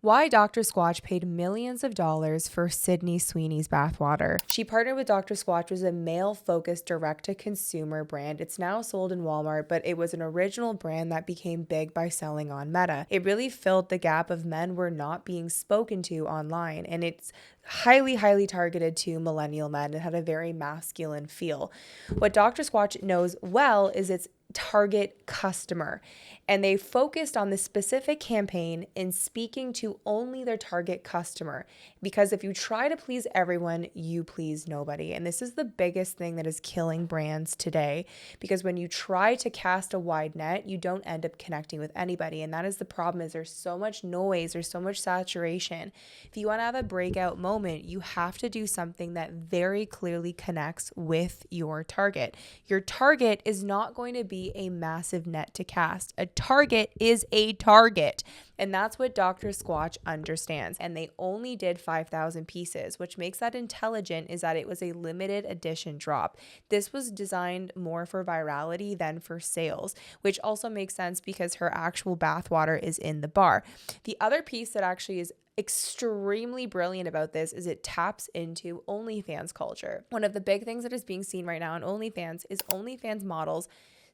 Why Dr. Squatch paid millions of dollars for Sydney Sweeney's bathwater. She partnered with Dr. Squatch, was a male-focused direct-to-consumer brand. It's now sold in Walmart, but it was an original brand that became big by selling on Meta. It really filled the gap of men were not being spoken to online, and it's highly targeted to millennial men. It had a very masculine feel. What Dr. Squatch knows well is its target customer, and they focused on this specific campaign in speaking to only their target customer, because if you try to please everyone, you please nobody. And this is the biggest thing that is killing brands today, because when you try to cast a wide net, you don't end up connecting with anybody. And that is the problem, is there's so much noise, there's so much saturation. If you want to have a breakout moment, you have to do something that very clearly connects with your target. Your target is not going to be a massive net to cast. A target is a target. And that's what Dr. Squatch understands. And they only did 5,000 pieces, which makes that intelligent, is that it was a limited edition drop. This was designed more for virality than for sales, which also makes sense because her actual bathwater is in the bar. The other piece that actually is extremely brilliant about this is it taps into OnlyFans culture. One of the big things that is being seen right now on OnlyFans is OnlyFans models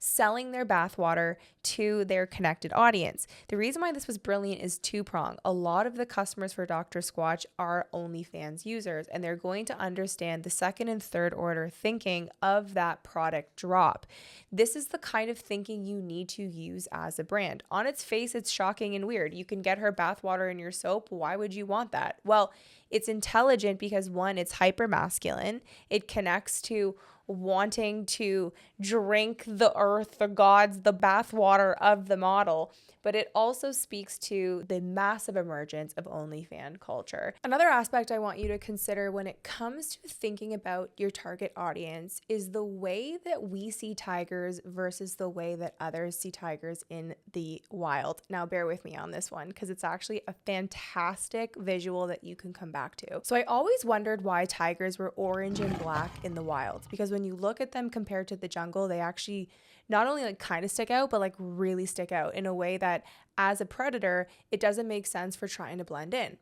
selling their bathwater to their connected audience. The reason why this was brilliant is two-pronged. A lot of the customers for Dr. Squatch are OnlyFans users, and they're going to understand the second and third order thinking of that product drop. This is the kind of thinking you need to use as a brand. On its face, it's shocking and weird. You can get her bathwater in your soap. Why would you want that? Well, it's intelligent because, one, it's hyper masculine. It connects to wanting to drink the earth, the gods, the bathwater of the model, but it also speaks to the massive emergence of OnlyFans culture. Another aspect I want you to consider when it comes to thinking about your target audience is the way that we see tigers versus the way that others see tigers in the wild. Now, bear with me on this one, because it's actually a fantastic visual that you can come back to. So I always wondered why tigers were orange and black in the wild, because when you look at them compared to the jungle, they actually not only like kind of stick out, but like really stick out in a way that as a predator, it doesn't make sense for trying to blend in.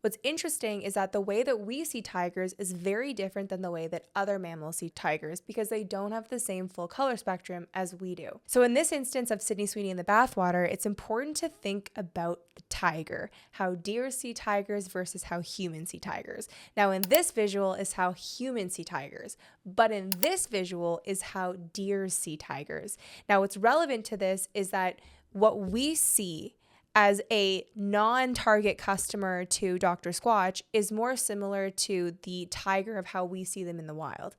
What's interesting is that the way that we see tigers is very different than the way that other mammals see tigers, because they don't have the same full color spectrum as we do. So in this instance of Sydney Sweeney in the bathwater, it's important to think about the tiger, how deer see tigers versus how humans see tigers. Now in this visual is how humans see tigers, but in this visual is how deer see tigers. Now what's relevant to this is that what we see as a non-target customer to Dr. Squatch is more similar to the tiger of how we see them in the wild.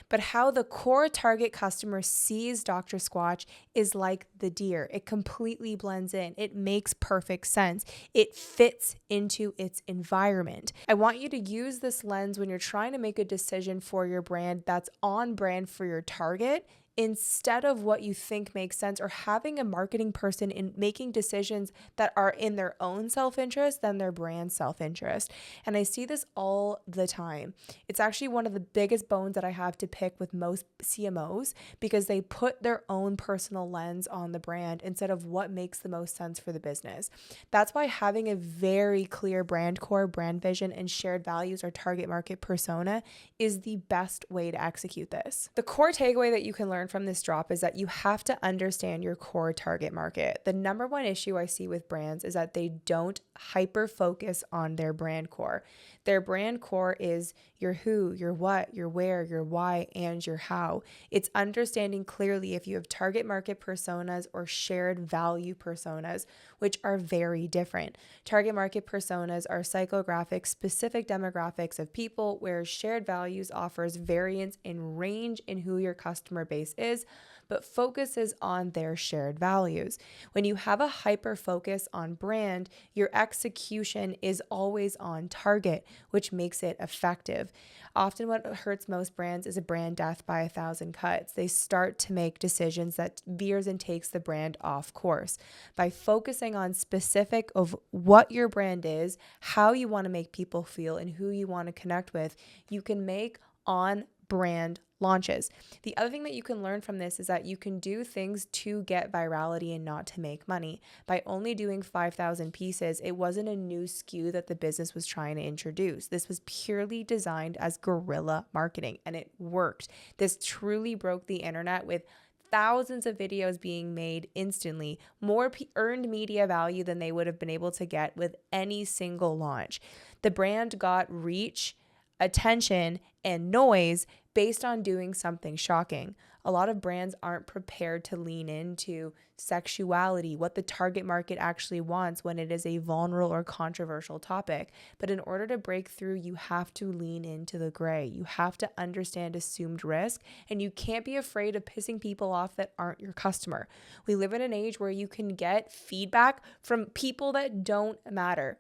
But how the core target customer sees Dr. Squatch is like the deer. It completely blends in. It makes perfect sense. It fits into its environment. I want you to use this lens when you're trying to make a decision for your brand that's on brand for your target, instead of what you think makes sense, or having a marketing person in making decisions that are in their own self-interest than their brand self-interest. And I see this all the time. It's actually one of the biggest bones that I have to pick with most CMOs, because they put their own personal lens on the brand instead of what makes the most sense for the business. That's why having a very clear brand core, brand vision, and shared values or target market persona is the best way to execute this. The core takeaway that you can learn from this drop is that you have to understand your core target market. The number one issue I see with brands is that they don't hyper focus on their brand core. Their brand core is your who, your what, your where, your why, and your how. It's understanding clearly if you have target market personas or shared value personas, which are very different. Target market personas are psychographic, specific demographics of people, where shared values offers variance in range in who your customer base is, but focuses on their shared values. When you have a hyper focus on brand, your execution is always on target, which makes it effective. Often what hurts most brands is a brand death by 1,000 cuts. They start to make decisions that veers and takes the brand off course. By focusing on specific of what your brand is, how you want to make people feel, and who you want to connect with, you can make on brand launches. The other thing that you can learn from this is that you can do things to get virality and not to make money. By only doing 5,000 pieces, it wasn't a new SKU that the business was trying to introduce. This was purely designed as guerrilla marketing, and it worked. This truly broke the internet with thousands of videos being made instantly, more earned media value than they would have been able to get with any single launch. The brand got reach, attention, and noise based on doing something shocking. A lot of brands aren't prepared to lean into sexuality, what the target market actually wants when it is a vulnerable or controversial topic. But in order to break through, you have to lean into the gray. You have to understand assumed risk, and you can't be afraid of pissing people off that aren't your customer. We live in an age where you can get feedback from people that don't matter.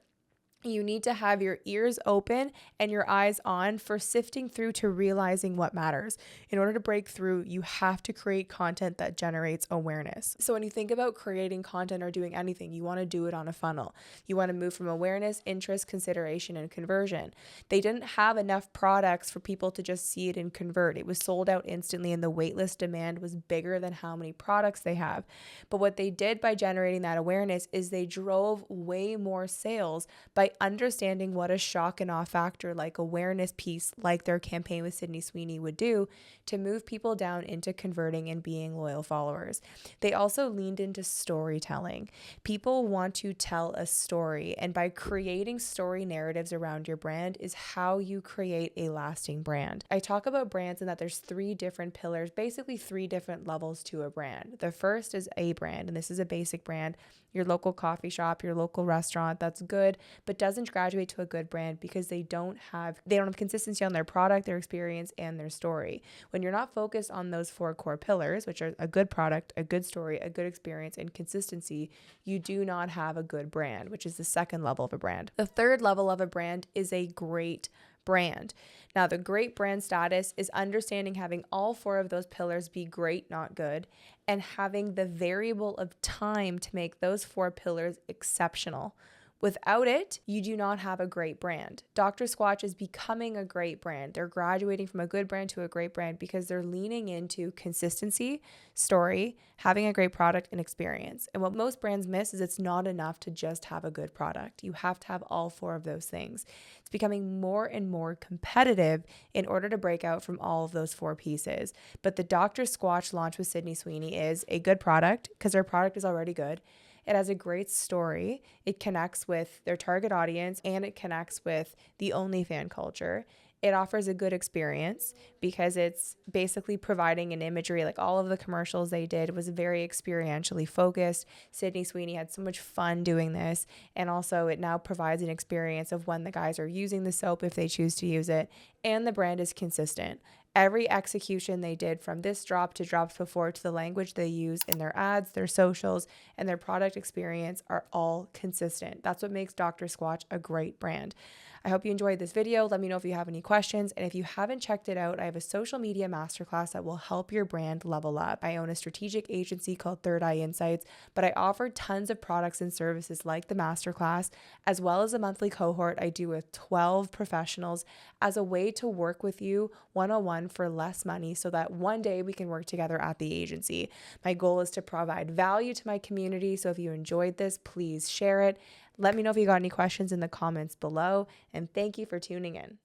You need to have your ears open and your eyes on for sifting through to realizing what matters. In order to break through, you have to create content that generates awareness. So when you think about creating content or doing anything, you want to do it on a funnel. You want to move from awareness, interest, consideration, and conversion. They didn't have enough products for people to just see it and convert. It was sold out instantly, and the waitlist demand was bigger than how many products they have. But what they did by generating that awareness is they drove way more sales by understanding what a shock and awe factor like awareness piece like their campaign with Sydney Sweeney would do to move people down into converting and being loyal followers. They also leaned into storytelling. People want to tell a story, and by creating story narratives around your brand is how you create a lasting brand. I talk about brands and that there's 3 different pillars, basically 3 different levels to a brand. The first is a brand, and this is a basic brand. Your local coffee shop, your local restaurant, that's good, but doesn't graduate to a good brand because they don't have consistency on their product, their experience, and their story. When you're not focused on those 4 core pillars, which are a good product, a good story, a good experience, and consistency, you do not have a good brand, which is the second level of a brand. The third level of a brand is a great brand. Now, the great brand status is understanding having all 4 of those pillars be great, not good, and having the variable of time to make those 4 pillars exceptional. Without it, you do not have a great brand. Dr. Squatch is becoming a great brand. They're graduating from a good brand to a great brand because they're leaning into consistency, story, having a great product, and experience. And what most brands miss is it's not enough to just have a good product. You have to have all 4 of those things. It's becoming more and more competitive in order to break out from all of those 4 pieces. But the Dr. Squatch launch with Sydney Sweeney is a good product because their product is already good. It has a great story. It connects with their target audience, and it connects with the OnlyFans culture. It offers a good experience because it's basically providing an imagery. Like all of the commercials they did was very experientially focused. Sydney Sweeney had so much fun doing this. And also it now provides an experience of when the guys are using the soap if they choose to use it. And the brand is consistent. Every execution they did from this drop to drops before to the language they use in their ads, their socials, and their product experience are all consistent. That's what makes Dr. Squatch a great brand. I hope you enjoyed this video. Let me know if you have any questions. And if you haven't checked it out, I have a social media masterclass that will help your brand level up. I own a strategic agency called Third Eye Insights, but I offer tons of products and services like the masterclass, as well as a monthly cohort I do with 12 professionals as a way to work with you one-on-one for less money so that one day we can work together at the agency. My goal is to provide value to my community. So if you enjoyed this, please share it. Let me know if you got any questions in the comments below, and thank you for tuning in.